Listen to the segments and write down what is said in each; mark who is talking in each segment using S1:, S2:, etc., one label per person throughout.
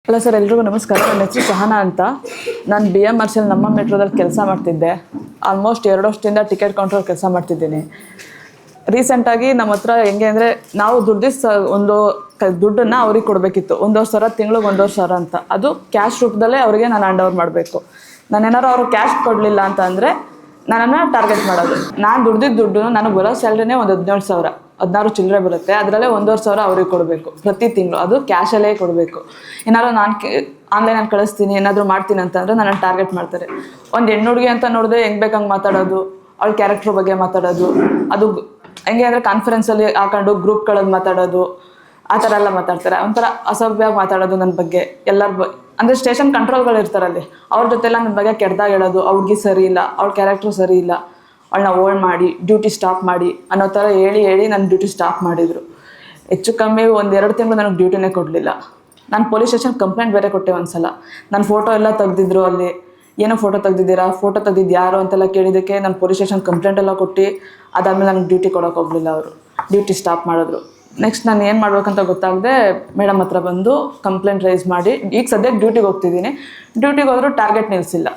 S1: Hello sir, ಎಲ್ರಿಗೂ ನಮಸ್ಕಾರ. ನನ್ನ ಹೆಸರು ಸಹನಾ ಅಂತ. ನಾನು BMRCL ನಮ್ಮ ಮೆಟ್ರೋದಲ್ಲಿ ಕೆಲಸ ಮಾಡ್ತಿದ್ದೆ. ಆಲ್ಮೋಸ್ಟ್ 2 ವರ್ಷದಿಂದ ಟಿಕೆಟ್ ಕೌಂಟರ್ ಕೆಲಸ ಮಾಡ್ತಿದ್ದೀನಿ. ರೀಸೆಂಟಾಗಿ ನಮ್ಮ ಹತ್ರ ಹೆಂಗೆ ಅಂದರೆ, ನಾವು ದುಡ್ಡನ್ನು ಅವ್ರಿಗೆ ಕೊಡಬೇಕಿತ್ತು. 1,000 ತಿಂಗಳಿಗೆ 1,000 ಅಂತ. ಅದು ಕ್ಯಾಶ್ ರೂಪದಲ್ಲೇ ಅವರಿಗೆ ನಾನು ಹ್ಯಾಂಡ್ ಓವರ್ ಮಾಡಬೇಕು. ನಾನೇನಾದ್ರು ಅವರು ಕ್ಯಾಶ್ ಕೊಡಲಿಲ್ಲ ಅಂತ ಅಂದರೆ ನನ್ನನ್ನು ಟಾರ್ಗೆಟ್ ಮಾಡೋದು. ನಾನು ದುಡ್ಡು ನನಗೆ ಬರೋ ಸ್ಯಾಲ್ರಿನೇ ಒಂದು 17,000, 16 ಚಿಲ್ಲರೆ ಬರುತ್ತೆ. ಅದರಲ್ಲೇ 1,500 ಅವ್ರಿಗೆ ಕೊಡಬೇಕು ಪ್ರತಿ ತಿಂಗಳು. ಅದು ಕ್ಯಾಶಲ್ಲೇ ಕೊಡಬೇಕು. ಏನಾದ್ರು ನಾನು ಆನ್ಲೈನಲ್ಲಿ ಕಳಿಸ್ತೀನಿ, ಏನಾದರೂ ಮಾಡ್ತೀನಿ ಅಂತಂದರೆ ನನ್ನನ್ನು ಟಾರ್ಗೆಟ್ ಮಾಡ್ತಾರೆ. ಒಂದು ಹೆಣ್ಣು ಹುಡುಗಿ ಅಂತ ನೋಡಿದ್ರೆ ಹೆಂಗೆ ಬೇಕಂಗೆ ಮಾತಾಡೋದು, ಅವಳ ಕ್ಯಾರೆಕ್ಟರ್ ಬಗ್ಗೆ ಮಾತಾಡೋದು, ಅದು ಹೆಂಗೆ ಅಂದರೆ ಕಾನ್ಫರೆನ್ಸಲ್ಲಿ ಹಾಕೊಂಡು ಗ್ರೂಪ್ಗಳಲ್ಲಿ ಮಾತಾಡೋದು, ಆ ಥರ ಎಲ್ಲ ಮಾತಾಡ್ತಾರೆ. ಒಂಥರ ಅಸಭ್ಯವಾಗಿ ಮಾತಾಡೋದು ನನ್ನ ಬಗ್ಗೆ. ಅಂದರೆ ಸ್ಟೇಷನ್ ಕಂಟ್ರೋಲ್ಗಳು ಇರ್ತಾರಲ್ಲಿ, ಅವ್ರ ಜೊತೆಲ್ಲ ನನ್ನ ಬಗ್ಗೆ ಕೆಟ್ಟದಾಗ ಹೇಳೋದು. ಅವ್ಳಿಗೆ ಸರಿ ಇಲ್ಲ, ಅವ್ಳ ಕ್ಯಾರೆಕ್ಟ್ರು ಸರಿ ಇಲ್ಲ, ಅವಳನ್ನ ಓಲ್ಡ್ ಮಾಡಿ ಡ್ಯೂಟಿ ಸ್ಟಾಪ್ ಮಾಡಿ ಅನ್ನೋ ಥರ ಹೇಳಿ ನನ್ನ ಡ್ಯೂಟಿ ಸ್ಟಾಪ್ ಮಾಡಿದರು. ಹೆಚ್ಚು ಕಮ್ಮಿ 1-2 ತಿಂಗಳು ನನಗೆ ಡ್ಯೂಟಿನೇ ಕೊಡಲಿಲ್ಲ. ನಾನು ಪೊಲೀಸ್ ಸ್ಟೇಷನ್ ಕಂಪ್ಲೇಂಟ್ ಬೇರೆ ಕೊಟ್ಟೆ ಒಂದ್ಸಲ. ನನ್ನ ಫೋಟೋ ಎಲ್ಲ ತೆಗ್ದಿದ್ರು. ಅಲ್ಲಿ ಏನೋ ಫೋಟೋ ತೆಗ್ದಿದ್ದೀರಾ, ಫೋಟೋ ತೆಗ್ದಿದ್ದು ಯಾರು ಅಂತೆಲ್ಲ ಕೇಳಿದ್ದಕ್ಕೆ ನಾನು ಪೊಲೀಸ್ ಸ್ಟೇಷನ್ ಕಂಪ್ಲೇಂಟ್ ಎಲ್ಲ ಕೊಟ್ಟು ಅದಾದಮೇಲೆ ನನಗೆ ಡ್ಯೂಟಿ ಕೊಡೋಕೆ ಹೋಗಲಿಲ್ಲ. ಅವರು ಡ್ಯೂಟಿ ಸ್ಟಾಪ್ ಮಾಡಿದ್ರು. ನೆಕ್ಸ್ಟ್ ನಾನು ಏನು ಮಾಡ್ಬೇಕಂತ ಗೊತ್ತಾಗದೆ ಮೇಡಮ್ ಹತ್ರ ಬಂದು ಕಂಪ್ಲೇಂಟ್ ರೈಸ್ ಮಾಡಿ, ಈಗ ಸದ್ಯಕ್ಕೆ ಡ್ಯೂಟಿಗೆ ಹೋಗ್ತಿದ್ದೀನಿ. ಡ್ಯೂಟಿಗೆ ಹೋದರೂ ಟಾರ್ಗೆಟ್ ನಿಲ್ಲಿಸಿಲ್ಲ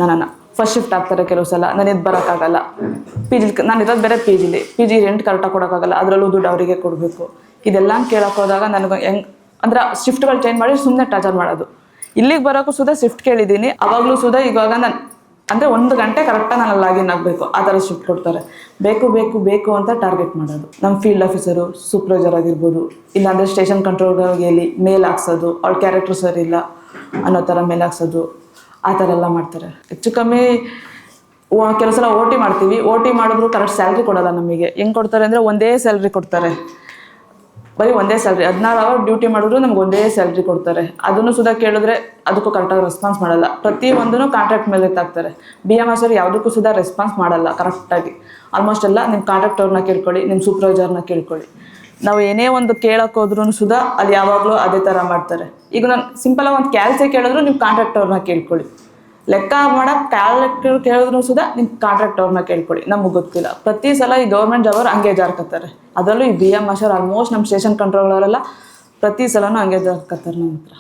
S1: ನನ್ನನ್ನು. ಫಸ್ಟ್ ಶಿಫ್ಟ್ ಆಗ್ತಾರೆ ಕೆಲವು ಸಲ, ನಾನು ಇದು ಬರೋಕ್ಕಾಗಲ್ಲ. ನಾನು ಇರೋದು ಬೇರೆ ಪಿ ಜಿ ರೆಂಟ್ ಕರೆಕ್ಟಾಗಿ ಕೊಡೋಕ್ಕಾಗಲ್ಲ, ಅದರಲ್ಲೂ ದುಡ್ಡು ಅವರಿಗೆ ಕೊಡಬೇಕು. ಇದೆಲ್ಲ ಕೇಳೋಕೆ ಹೋದಾಗ ನನಗೆ ಅಂದರೆ ಶಿಫ್ಟ್ಗಳು ಚೇಂಜ್ ಮಾಡಿ ಸುಮ್ಮನೆ ಟಾರ್ಚರ್ ಮಾಡೋದು. ಇಲ್ಲಿಗೆ ಬರೋಕ್ಕೂ ಸುಧಾ ಶಿಫ್ಟ್ ಕೇಳಿದ್ದೀನಿ. ಅವಾಗಲೂ ಸುಧಾ ಇವಾಗ ನಾನು ಅಂದರೆ 1 ಗಂಟೆ ಕರೆಕ್ಟಾಗಿ ನಾನು ಲಾಗಿನ್ ಆಗಬೇಕು, ಆ ಥರ ಶಿಫ್ಟ್ ಕೊಡ್ತಾರೆ. ಬೇಕು ಅಂತ ಟಾರ್ಗೆಟ್ ಮಾಡೋದು. ನಮ್ಮ ಫೀಲ್ಡ್ ಆಫೀಸರು, ಸೂಪರ್ವೈಸರ್ ಆಗಿರ್ಬೋದು, ಇಲ್ಲಾಂದರೆ ಸ್ಟೇಷನ್ ಕಂಟ್ರೋಲ್ಗಳಿಗೆ ಹೇಳಿ ಮೇಲ್ ಹಾಕ್ಸೋದು, ಅವ್ಳ ಕ್ಯಾರೆಕ್ಟ್ರು ಸರಿ ಇಲ್ಲ ಅನ್ನೋ ಥರ ಮೇಲ್ ಹಾಕ್ಸೋದು, ಆ ಥರ ಎಲ್ಲ ಮಾಡ್ತಾರೆ. ಹೆಚ್ಚು ಕಮ್ಮಿ ಕೆಲವು ಸಲ OT ಮಾಡ್ತೀವಿ. OT ಮಾಡಿದ್ರು ಕರೆಕ್ಟ್ ಸ್ಯಾಲ್ರಿ ಕೊಡೋಲ್ಲ ನಮಗೆ. ಹೆಂಗೆ ಕೊಡ್ತಾರೆ ಅಂದರೆ ಒಂದೇ ಸ್ಯಾಲ್ರಿ ಕೊಡ್ತಾರೆ, ಬರೀ ಒಂದೇ ಸ್ಯಾಲ್ರಿ. 16 ಅವರ್ ಡ್ಯೂಟಿ ಮಾಡಿದ್ರು ನಮ್ಗೆ ಒಂದೇ ಸ್ಯಾಲ್ರಿ ಕೊಡ್ತಾರೆ. ಅದನ್ನು ಸುಧಾ ಕೇಳಿದ್ರೆ ಅದಕ್ಕೂ ಕರೆಕ್ಟಾಗಿ ರೆಸ್ಪಾನ್ಸ್ ಮಾಡಲ್ಲ. ಪ್ರತಿಯೊಂದೂ ಕಾಂಟ್ರಾಕ್ಟ್ ಮೇಲೆ ಎತ್ತಾಕ್ತಾರೆ. BMRCL ಯಾವುದಕ್ಕೂ ಸುಧಾ ರೆಸ್ಪಾನ್ಸ್ ಮಾಡಲ್ಲ ಕರೆಕ್ಟಾಗಿ. ಆಲ್ಮೋಸ್ಟ್ ಎಲ್ಲ ನಿಮ್ಮ ಕಾಂಟ್ರಾಕ್ಟರ್ನ ಕೇಳ್ಕೊಳ್ಳಿ, ನಿಮ್ಮ ಸೂಪರ್ವೈಸರ್ನ ಕೇಳ್ಕೊಳ್ಳಿ. ನಾವು ಏನೇ ಒಂದು ಕೇಳಕ್ಕೆ ಹೋದ್ರೂ ಸುಧಾ ಅದು ಯಾವಾಗಲೂ ಅದೇ ಥರ ಮಾಡ್ತಾರೆ. ಈಗ ನಾನು ಸಿಂಪಲಾಗಿ ಒಂದು ಕ್ಯಾಲ್ಸೇ ಕೇಳಿದ್ರು ನಿಮ್ಮ ಕಾಂಟ್ರಾಕ್ಟರ್ನ ಕೇಳ್ಕೊಳ್ಳಿ. ಲೆಕ್ಕ ಮಾಡೋಕ್ಕೆ ಕ್ಯಾಲ್ಕುಲೇಟರ್ ಕೇಳಿದ್ರು ಸುಧಾ ನಿಮ್ಮ ಕಾಂಟ್ರಾಕ್ಟರ್ನ ಕೇಳ್ಕೊಳ್ಳಿ, ನಮಗೆ ಗೊತ್ತಿಲ್ಲ. ಪ್ರತಿ ಸಲ ಈ ಗೌರ್ಮೆಂಟ್ ಜಾಬ್ ಅವ್ರು ಹಂಗೆ ಜಾರ್ಕತ್ತಾರೆ. ಅದರಲ್ಲೂ ಈ BMRCL ಆಲ್ಮೋಸ್ಟ್ ನಮ್ಮ ಸ್ಟೇಷನ್ ಕಂಟ್ರೋಲವರೆಲ್ಲ ಪ್ರತಿ ಸಲನೂ ಹಂಗೆ ಜಾರ್ಕತ್ತಾರೆ ನಮ್ಮ ಹತ್ರ.